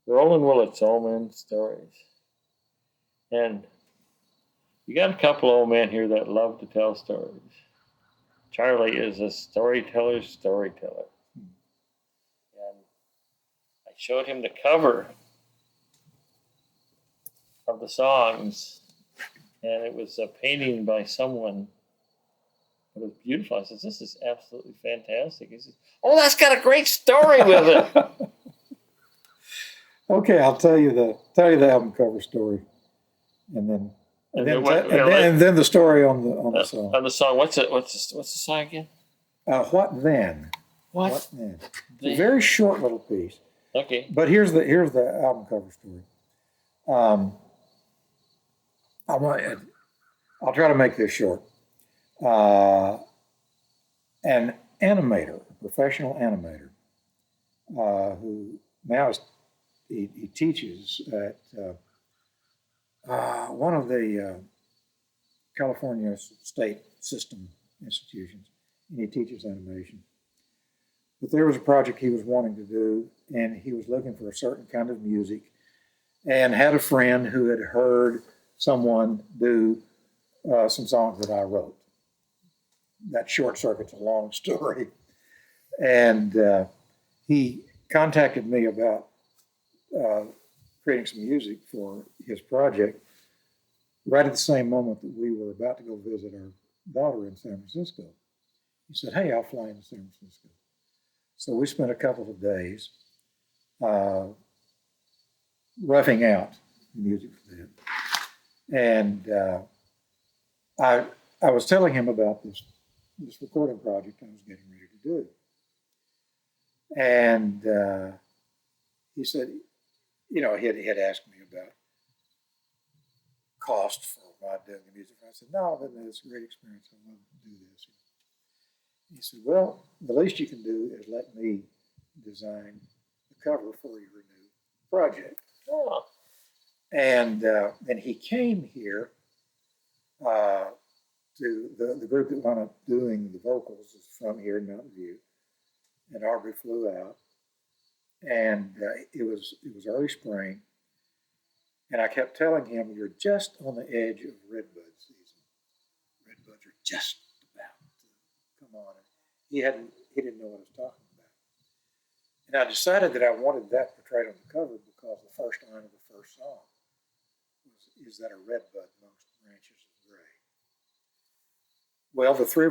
Roland Willett's Old Man Stories. And you got a couple old men here that love to tell stories. Charley is a storyteller's storyteller. And I showed him the cover of the songs, and it was a painting by someone. It was beautiful. I said, "This is absolutely fantastic." He said, "Oh, that's got a great story with it." Okay, I'll tell you the album cover story, and then the story on the song. On the song, what's the song again? What then? What then? It's a very short little piece. Okay. But here's the album cover story. I'll try to make this short. An animator, a professional animator, who now he teaches at one of the California state system institutions, and he teaches animation. But there was a project he was wanting to do, and he was looking for a certain kind of music, and had a friend who had heard someone do some songs that I wrote. That short circuit's a long story. And he contacted me about creating some music for his project right at the same moment that we were about to go visit our daughter in San Francisco. He said, "Hey, I'll fly into San Francisco." So we spent a couple of days roughing out the music for that. And I was telling him about this recording project I was getting ready to do. And he said, he had asked me about cost for my doing the music. I said, "No, it's a great experience. I love to do this." He said, "Well, the least you can do is let me design the cover for your new project." Oh. And he came here to the group that wound up doing the vocals is from here in Mountain View, and Aubrey flew out, and it was early spring, and I kept telling him, "You're just on the edge of redbud season. Redbuds are just about to come on." And he didn't know what I was talking about, and I decided that I wanted that portrayed on the cover because the first line of the first song is that a redbud amongst the branches of gray. Well, the 4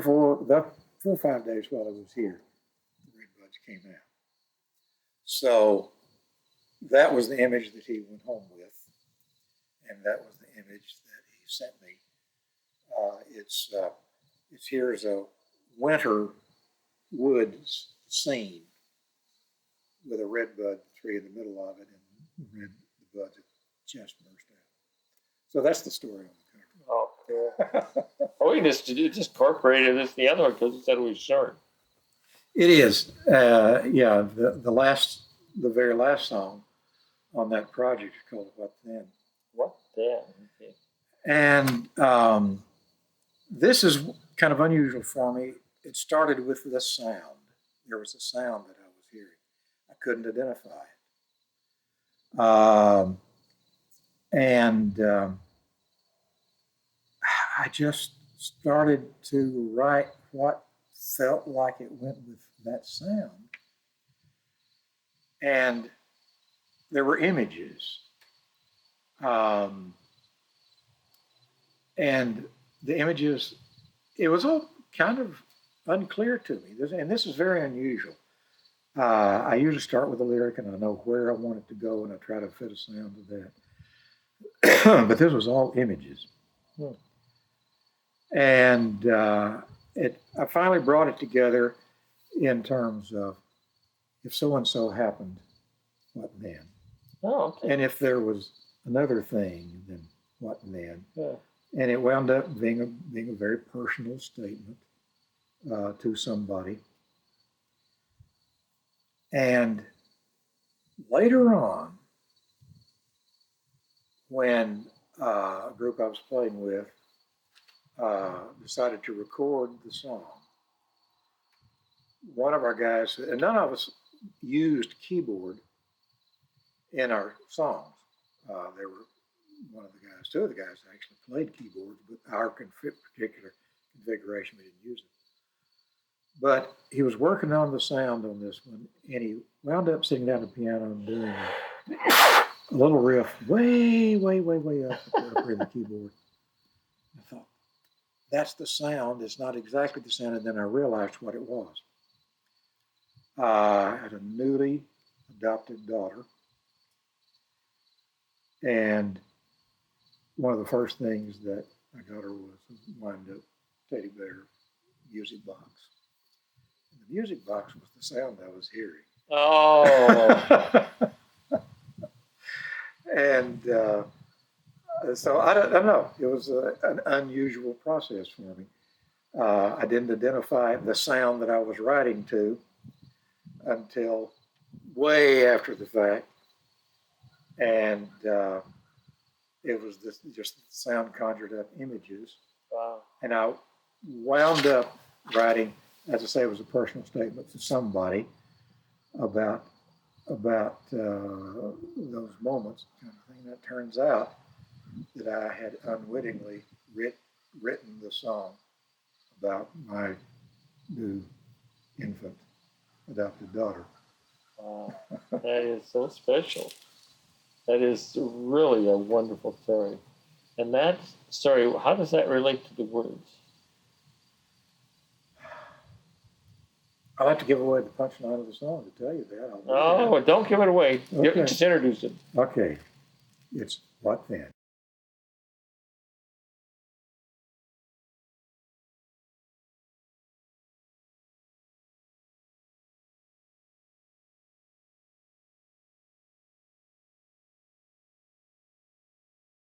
or 5 days while I was here, the redbuds came out. So that was the image that he went home with, and that was the image that he sent me. It's here as a winter woods scene with a redbud tree in the middle of it, and the buds have just burst out. So that's the story on the cover. Oh, cool. Oh, we just incorporated this the other one because you said it was short. It is. Yeah, the very last song on that project is called "What Then." What Then? Okay. And this is kind of unusual for me. It started with this sound. There was a sound that I was hearing. I couldn't identify it. I just started to write what felt like it went with that sound. And there were images. And the images, it was all kind of unclear to me. This is very unusual. I usually start with a lyric and I know where I want it to go and I try to fit a sound to that. But this was all images. Hmm. And I finally brought it together in terms of if so-and-so happened, what then? Oh, okay. And if there was another thing, then what then? Yeah. And it wound up being a very personal statement to somebody. And later on, when a group I was playing with decided to record the song, one of our guys, and none of us used keyboard, in our songs. There were two of the guys actually played keyboards, but our particular configuration, we didn't use it. But he was working on the sound on this one, and he wound up sitting down at the piano and doing a little riff way, way, way, way up in the keyboard. I thought, that's the sound. It's not exactly the sound. And then I realized what it was. I had a newly adopted daughter. And one of the first things that I got her was a wind-up teddy bear music box. And the music box was the sound I was hearing. Oh. And so I don't know. It was an unusual process for me. I didn't identify the sound that I was writing to until way after the fact. And it was just the sound conjured up images. Wow. And I wound up writing, as I say, it was a personal statement to somebody about those moments, kind of thing. That turns out that I had unwittingly written the song about my new infant adopted daughter. Wow. That is so special. That is really a wonderful story. And that story, how does that relate to the words? I'll have to give away the punchline of the song to tell you that. Oh, don't give it away. Okay. Just introduce it. Okay. It's What Then?